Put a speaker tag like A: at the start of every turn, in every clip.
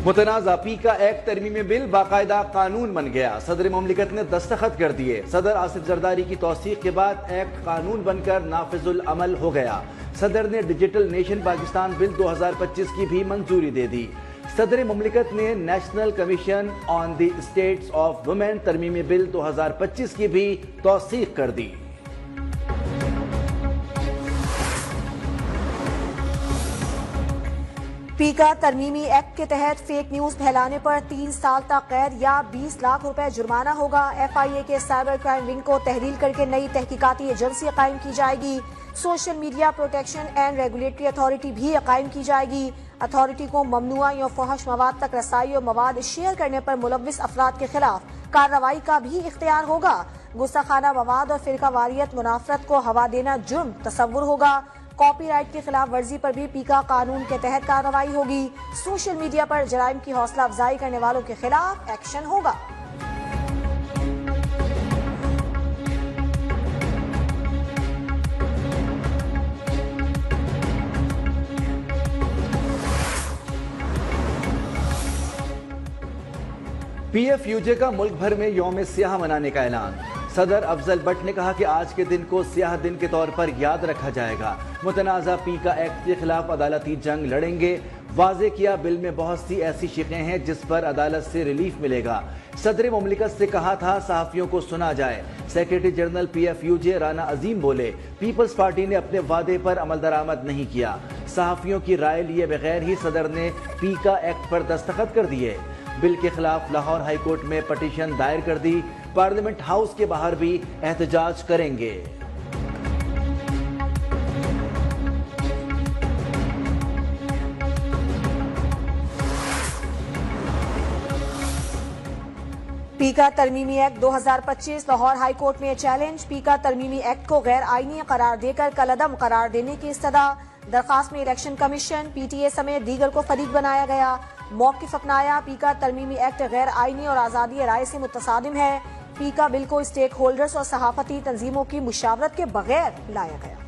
A: मुतनाज़ा पीका act तरमीमी bill बाकायदा कानून बन गया। सदर मुमलिकत ने दस्तखत कर दिए। सदर आसिफ जरदारी की तौसीक के बाद एक्ट कानून बनकर नाफिजुल अमल हो गया। सदर ने डिजिटल नेशन पाकिस्तान बिल 2025 की भी मंजूरी दे दी। सदर मुमलिकत ने national commission on the status of women तरमीमी बिल 2025 की भी तौसीक कर दी।
B: पीका तरमीमी एक्ट के तहत फेक न्यूज फैलाने पर 3 साल तक कैद या 20 लाख रुपए जुर्माना होगा। FIA के साइबर क्राइम विंग को तहरील करके नई तहकीकाती एजेंसी कायम की जाएगी। Social media protection and regulatory authority भी कायम की जाएगी। अथॉरिटी को ममनुआ या फहश मवाद तक रसाई और मवाद शेयर करने पर मुलव्विस अफराद के खिलाफ कार्रवाई का भी इख्तियार होगा। गुस्ताखाना मवाद और फिरका वारियत मुनाफरत को हवा देना जुर्म तस्वुर होगा। कॉपीराइट की खिलाफ वर्जी पर भी पीका कानून के तहत कार्रवाई होगी। सोशल मीडिया पर जराइम की हौसला अफजाई करने वालों के खिलाफ एक्शन होगा।
A: PFUJ का मुल्क भर में यौम सियाह मनाने का ऐलान। सदर अफजल भट्ट ने कहा कि आज के दिन को सियाह दिन के तौर पर याद रखा जाएगा। मुतनाज़ा पीका एक्ट के खिलाफ अदालती जंग लड़ेंगे। वाजे किया बिल में बहुत सी ऐसी शिकें हैं जिस पर अदालत से रिलीफ मिलेगा। सदर मुमलिकत से कहा था सहाफियों को सुना जाए। सेक्रेटरी जनरल PFUJ राना अजीम बोले पीपल्स पार्टी ने अपने वादे पर अमल दरामद नहीं किया। सहाफियों की राय लिए बगैर ही सदर ने पीका एक्ट पर दस्तखत कर दिए। बिल के खिलाफ लाहौर हाईकोर्ट में पटिशन दायर कर दी। पार्लियामेंट हाउस के बाहर भी एहतजाज करेंगे।
B: पीका तरमीमी एक्ट 2025 लाहौर हाईकोर्ट में चैलेंज। पीका तरमीमी एक्ट को गैर आईनी करार देकर कलअदम करार देने की इस्तदा। दरखास्त में इलेक्शन कमीशन PTA समेत दीगर को फरीक बनाया गया। मौकिफ अपनाया पीका तरमीमी एक्ट गैर आईनी और आज़ादी राय से मुतसादिम है। पीका बिल को स्टेक होल्डर्स और सहाफती तंजीमों की मुशावरत के बगैर लाया गया।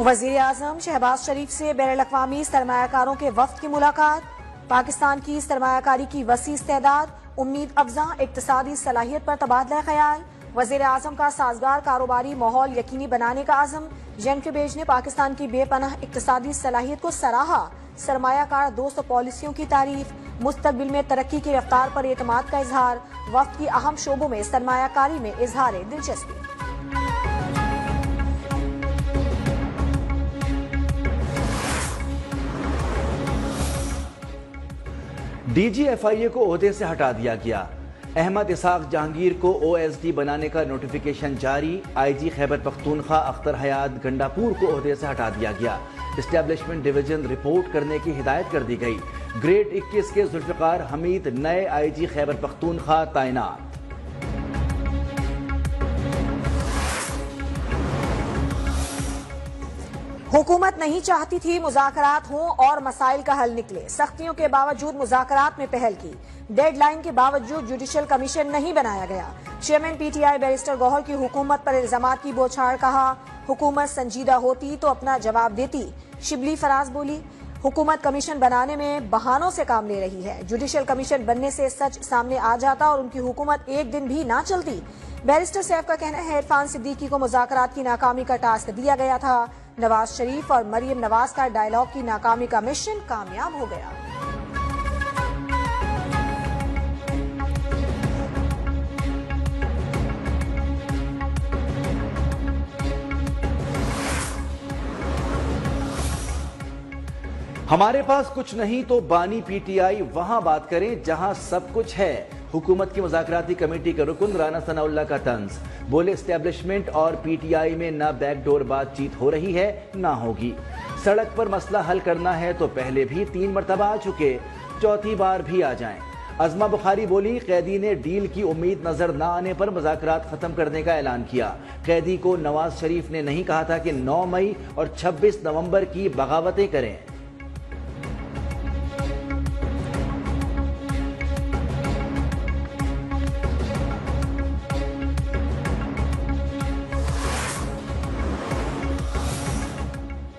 B: वजीर आजम शहबाज शरीफ से बैनुल-अक़वामी सरमायाकारों के वफ्द की मुलाकात। पाकिस्तान की सरमायाकारी की वसी इस्तेदाद, उम्मीद अफजा इक्तिसादी सलाहियत पर तबादला ख्याल। वजीर आजम का साजगार कारोबारी माहौल यकीनी बनाने का आज़म। जेनके बेज ने पाकिस्तान की बेपनाह इक्तिसादी सलाहियत को सराहा। सरमायाकार दोस्त पॉलिसियों की तारीफ। मुस्तकबिल में तरक्की की रफ्तार पर एतमाद का इजहार। वक्त की अहम शोबों में सरमायाकारी में इजहार दिलचस्पी।
A: DG FIA को ओहदे से हटा दिया गया। अहमद इसाक जहांगीर को OSD बनाने का नोटिफिकेशन जारी। IG खैबर पख्तूनख्वा अख्तर हयात गंडापुर को ओहदे से हटा दिया गया। इस्टेब्लिशमेंट डिवीजन रिपोर्ट करने की हिदायत कर दी गई। ग्रेड 21 के जुल्फ़िकार हमीद नए IG खैबर पख्तूनख्वा तैनात।
B: हुकूमत नहीं चाहती थी मुज़ाकरात हों और मसाइल का हल निकले। सख्तियों के बावजूद मुज़ाकरात में पहल की। डेडलाइन के बावजूद जुडिशल कमीशन नहीं बनाया गया। चेयरमैन PTI बैरिस्टर गौहर की हुकूमत पर इल्जामात की बौछार। कहा हुकूमत संजीदा होती तो अपना जवाब देती। शिबली फराज बोली हुकूमत कमीशन बनाने में बहानों से काम ले रही है। जुडिशल कमीशन बनने से सच सामने आ जाता और उनकी हुकूमत एक दिन भी ना चलती। बैरिस्टर सैफ का कहना है इरफान सिद्दीकी को मुज़ाकरात की नाकामी का टास्क दिया गया था। नवाज शरीफ और मरियम नवाज का डायलॉग की नाकामी का मिशन कामयाब हो गया।
A: हमारे पास कुछ नहीं तो बानी PTI वहां बात करें जहां सब कुछ है। हुकूमत की मुज़ाकराती कमेटी के रुकन राना सनाउल्लाह का तंज। बोले एस्टेब्लिशमेंट और PTI में ना बैकडोर बातचीत हो रही है ना होगी। सड़क पर मसला हल करना है तो पहले भी 3 मरतबा आ चुके, चौथी बार भी आ जाएं। अज़मा बुखारी बोली कैदी ने डील की उम्मीद नजर न आने पर मुज़ाकरात खत्म करने का ऐलान किया। कैदी को नवाज शरीफ ने नहीं कहा था कि 9 मई और 26 नवंबर की बगावतें करें।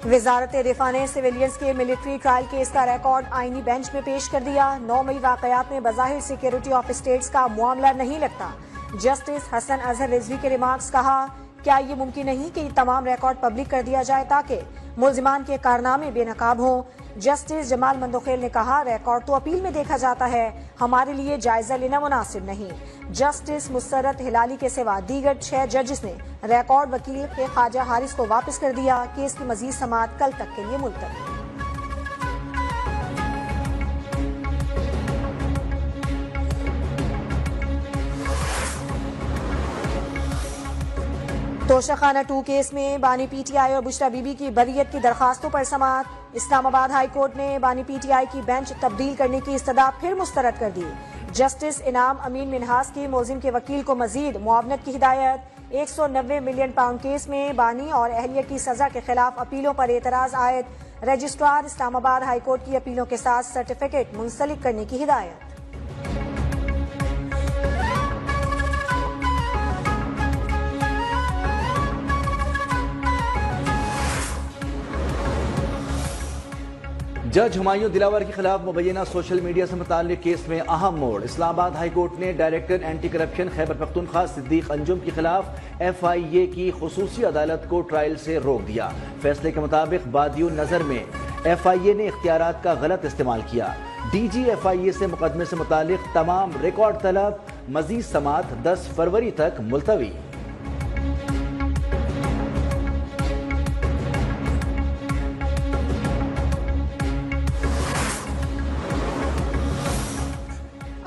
B: वजारत दिफा ने सिविलियंस के मिलिट्री ट्रायल केस का रिकॉर्ड आईनी बेंच में पेश कर दिया। 9 मई वाकयात में बज़ाहिर सिक्योरिटी ऑफ स्टेट्स का मामला नहीं लगता। जस्टिस हसन अजहर रिजवी के रिमार्क्स, कहा क्या ये मुमकिन नहीं कि तमाम रिकॉर्ड पब्लिक कर दिया जाए ताकि मुल्जिमान के कारनामे बेनकाब हों। जस्टिस जमाल मंदोखेल ने कहा रिकॉर्ड तो अपील में देखा जाता है, हमारे लिए जायजा लेना मुनासिब नहीं। जस्टिस मुसर्रत हिलाली के सिवा दीगर 6 जजेस ने रिकॉर्ड वकील के ख्वाजा हारिस को वापस कर दिया। केस की मजीद समाअत कल तक के लिए मुलतवी। तोशाखाना 2 केस में बानी पीटीआई और बुशरा बीबी की बरियत की दरखास्तों पर समाअत। इस्लामाबाद हाई कोर्ट ने बानी पीटीआई की बेंच तब्दील करने की इस्तदा फिर मुस्तरद कर दी। जस्टिस इनाम अमीन मिनहास की मुलजिम के वकील को मजीद मुआवनत की हिदायत। 190 मिलियन पाउंड केस में बानी और अहलिया की सजा के खिलाफ अपीलों पर एतराज आयद। रजिस्ट्रार इस्लामाबाद हाई कोर्ट की अपीलों के साथ सर्टिफिकेट मुंसलिक करने की हिदायत।
A: जज हुमायूं दिलावर के खिलाफ मुबैना सोशल मीडिया से मुताल्लिक केस में अहम मोड़। इस्लामाबाद हाई कोर्ट ने director anti corruption Khyber Pakhtunkhwa Siddique Anjum के खिलाफ FIA की खुसूसी अदालत को ट्रायल से रोक दिया। फैसले के मुताबिक बादियों नजर में FIA ने इख्तियारात का गलत इस्तेमाल किया। DG FIA से मुकदमे से मुताल्लिक तमाम रिकॉर्ड तलब, मजीद समाअत 10 फरवरी तक मुलतवी।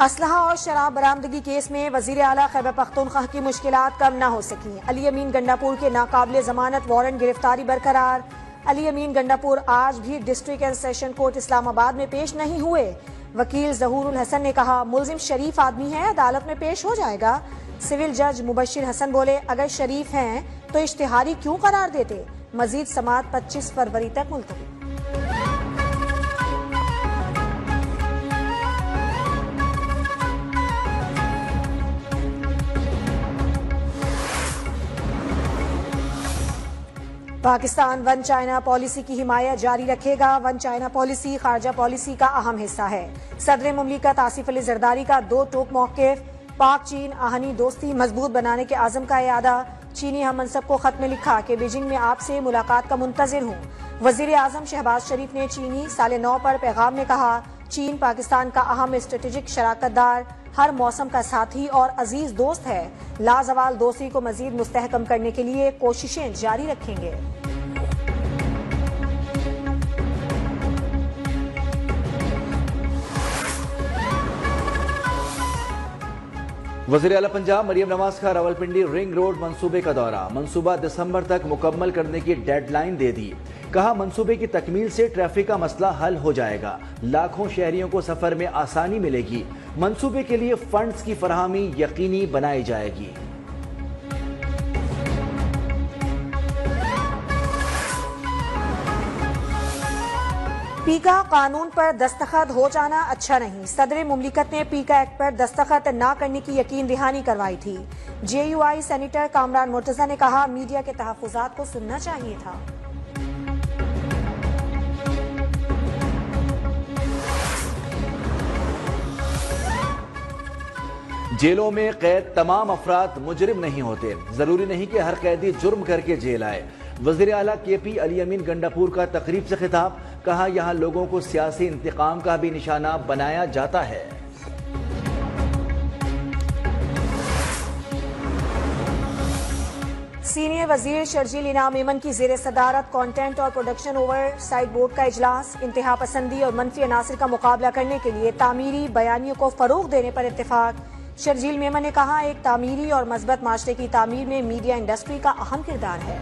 B: असलहा और शराब बरामदगी केस में वजीर आला खैबर पख्तूनख्वा की मुश्किलात कम न हो सकी। अली अमीन गंडापुर के नाकाबिले जमानत वारंट गिरफ्तारी बरकरार। अली अमीन गंडापुर आज भी district and session court Islamabad में पेश नहीं हुए। वकील जहूरुल हसन ने कहा मुलजिम शरीफ आदमी है, अदालत में पेश हो जाएगा। सिविल जज मुबशिर हसन बोले अगर शरीफ हैं तो इश्तिहारी क्यों करार देते। मजीद समाअत 25 फरवरी तक मुलतवी। पाकिस्तान वन चाइना पॉलिसी की हिमायत जारी रखेगा। वन चाइना पॉलिसी खारजा पॉलिसी का अहम हिस्सा है। सदर मुमलिकत आसिफ अली जरदारी का 2 टोक मौक़िफ़। पाक चीन आहनी दोस्ती मजबूत बनाने के आज़म का इरादा। चीनी हम मनसब को खत में लिखा कि बीजिंग में आपसे मुलाकात का मुंतज़िर हूँ। वज़ीर आज़म शहबाज शरीफ ने चीनी साले 9 पर पैगाम में कहा चीन पाकिस्तान का अहम स्ट्रेटेजिक शराकतदार, हर मौसम का साथी और अजीज दोस्त है। लाजवाल दोस्ती को मजीद मुस्तहकम करने के लिए कोशिशें जारी रखेंगे।
A: वज़ीर आला पंजाब मरियम नवाज का रावलपिंडी रिंग रोड मंसूबे का दौरा। मंसूबा दिसंबर तक मुकम्मल करने की डेडलाइन दे दी। कहा मंसूबे की तकमील से ट्रैफिक का मसला हल हो जाएगा, लाखों शहरियों को सफर में आसानी मिलेगी। मंसूबे के लिए फंड्स की फराहमी यकीनी बनाई जाएगी।
B: पीका कानून पर दस्तखत हो जाना अच्छा नहीं। सदर मुमलिकत ने पीका एक्ट पर दस्तखत न करने की यकीन दहानी करवाई थी। JUI सेनेटर कामरान मुर्तजा ने कहा मीडिया के तहफ़्फ़ुज़ात को सुनना चाहिए था।
A: जेलों में कैद तमाम अफराद मुजरिम नहीं होते। जरूरी नहीं कि हर कैदी जुर्म करके जेल आए। वज़ीर आला KP अली अमीन गंडापुर का तकरीब से खिताब। कहा यहाँ लोगों को सियासी इंतकाम का भी निशाना बनाया जाता है।
B: सीनियर वजीर शर्जील इनाम मेमन की ज़ेर सदारत कंटेंट और प्रोडक्शन ओवर साइट बोर्ड का इजलास। इंतहा पसंदी और मनफी अनासर का मुकाबला करने के लिए तामीरी बयानियों को फरोग देने पर इत्तेफाक। शर्जील मेमन ने कहा एक तामीरी और मजबूत माशरे की तामीर में मीडिया इंडस्ट्री का अहम किरदार है।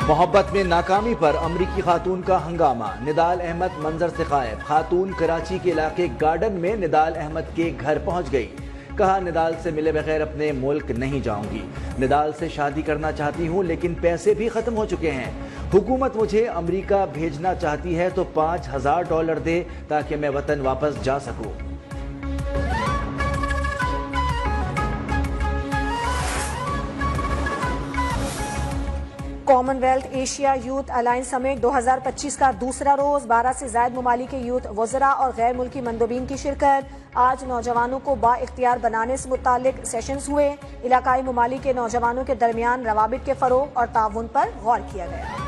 A: मोहब्बत में नाकामी पर अमरीकी खातून का हंगामा। निदाल अहमद मंजर से गायब। खातून कराची के इलाके गार्डन में निदाल अहमद के घर पहुंच गई। कहा निदाल से मिले बगैर अपने मुल्क नहीं जाऊंगी। निदाल से शादी करना चाहती हूं लेकिन पैसे भी खत्म हो चुके हैं। हुकूमत मुझे अमेरिका भेजना चाहती है तो $5000 दे ताकि मैं वतन वापस जा सकूं।
B: Commonwealth Asia youth alliance summit 2025 का दूसरा रोज 12 से ज्यादा ममालिक के यूथ वज़रा और गैर मुल्की मंदोबीन की शिरकत। आज नौजवानों को बाइख्तियार बनाने से मुतालिक सेशंस हुए। इलाकाई ममालिक के नौजवानों के दरमियान रवाबित के फरोग और ताउन पर गौर किया गया।